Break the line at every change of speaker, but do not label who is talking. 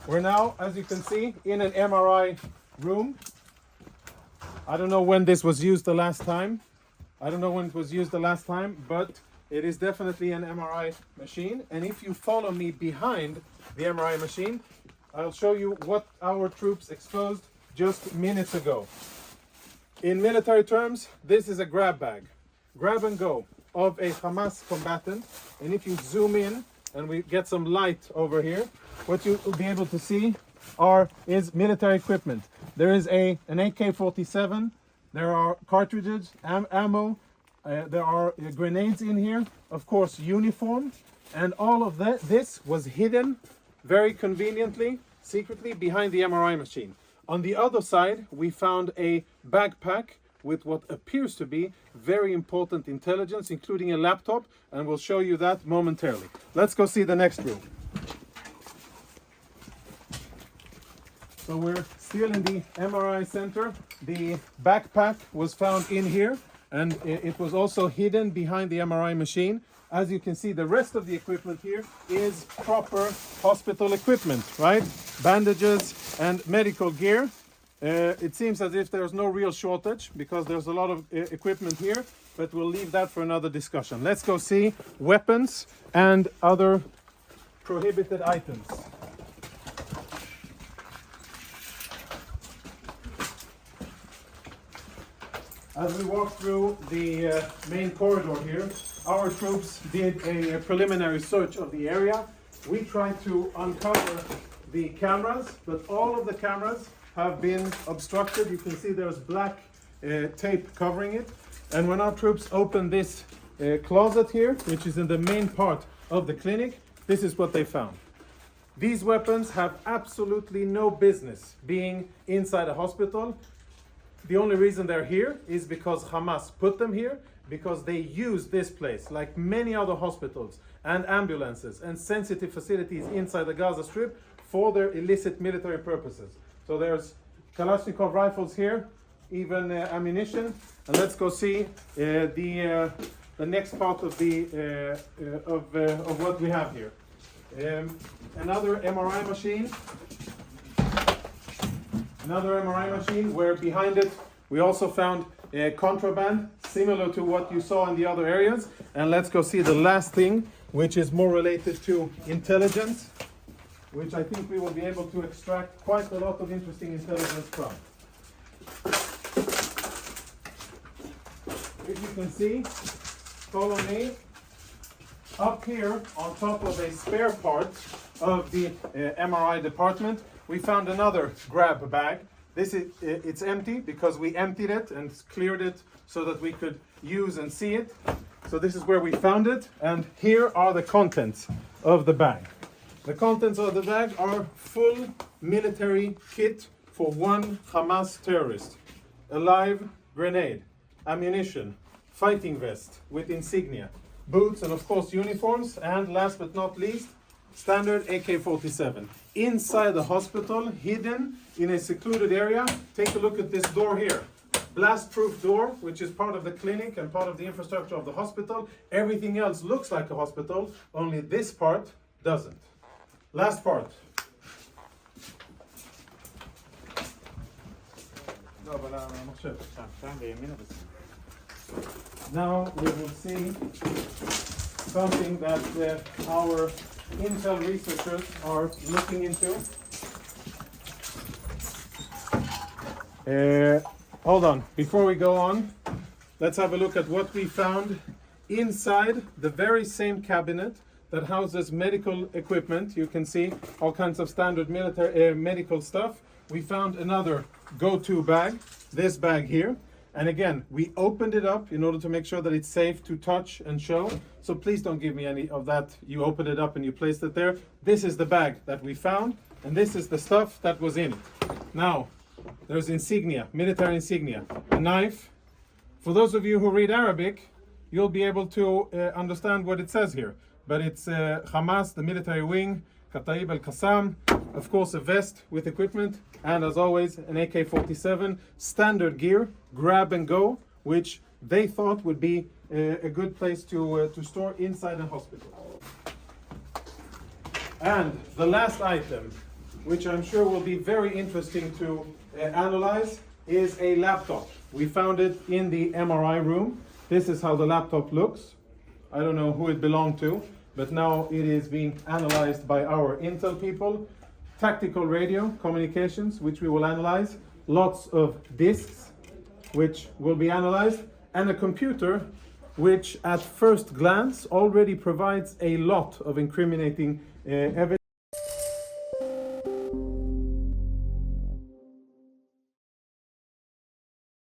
We're now, as you can see, in an MRI room. I don't know when this was used the last time. But it is definitely an MRI machine. And if you follow me behind the MRI machine, I'll show you what our troops exposed just minutes ago. In military terms, this is a grab bag, grab and go of a Hamas combatant. And if you zoom in and we get some light over here, what you will be able to see is military equipment. There is an AK-47, there are cartridges, ammo, there are grenades in here, of course uniform, and all of this was hidden very conveniently, secretly behind the MRI machine. On the other side, we found a backpack with what appears to be very important intelligence, including a laptop, and we'll show you that momentarily. Let's go see the next room. So we're still in the MRI center. The backpack was found in here, and it was also hidden behind the MRI machine. As you can see, the rest of the equipment here is proper hospital equipment, right? Bandages and medical gear. It seems as if there's no real shortage because there's a lot of equipment here, but we'll leave that for another discussion. Let's go see weapons and other prohibited items. As we walk through the main corridor here, our troops did a preliminary search of the area. We tried to uncover the cameras, but all of the cameras have been obstructed. You can see there's black tape covering it. And when our troops opened this closet here, which is in the main part of the clinic, this is what they found. These weapons have absolutely no business being inside a hospital. The only reason they're here is because Hamas put them here, because they use this place, like many other hospitals and ambulances and sensitive facilities inside the Gaza Strip, for their illicit military purposes. So there's Kalashnikov rifles here, even ammunition. And let's go see the next part of what we have here. Another MRI machine. Another MRI machine where behind it we also found contraband similar to what you saw in the other areas. And let's go see the last thing, which is more related to intelligence, which I think we will be able to extract quite a lot of interesting intelligence from. If you can see, follow me. Up here on top of a spare part of the MRI department, we found another grab bag. It's empty because we emptied it and cleared it so that we could use and see it. So this is where we found it, and here are the contents of the bag. The contents of the bag are full military kit for one Hamas terrorist. A live grenade, ammunition, fighting vest with insignia, boots, and of course uniforms, and last but not least, standard AK-47. Inside the hospital, hidden in a secluded area, take a look at this door here. Blast-proof door, which is part of the clinic and part of the infrastructure of the hospital. Everything else looks like a hospital, only this part doesn't. Last part. Now we will see something that our Intel researchers are looking into. Hold on, before we go on, let's have a look at what we found inside the very same cabinet that houses medical equipment. You can see all kinds of standard military medical stuff. We found another go-to bag, this bag here. And again, we opened it up in order to make sure that it's safe to touch and show. So please don't give me any of that. You opened it up and you placed it there. This is the bag that we found, and this is the stuff that was in it. Now, there's insignia, military insignia, a knife. For those of you who read Arabic, you'll be able to understand what it says here. But it's Hamas, the military wing, Kataib al-Qassam, of course a vest with equipment, and as always an AK-47, standard gear, grab and go, which they thought would be a good place to store inside a hospital. And the last item, which I'm sure will be very interesting to analyze, is a laptop. We found it in the MRI room. This is how the laptop looks. I don't know who it belonged to, but now it is being analyzed by our Intel people. Tactical radio communications, which we will analyze. Lots of disks, which will be analyzed. And a computer, which at first glance already provides a lot of incriminating evidence.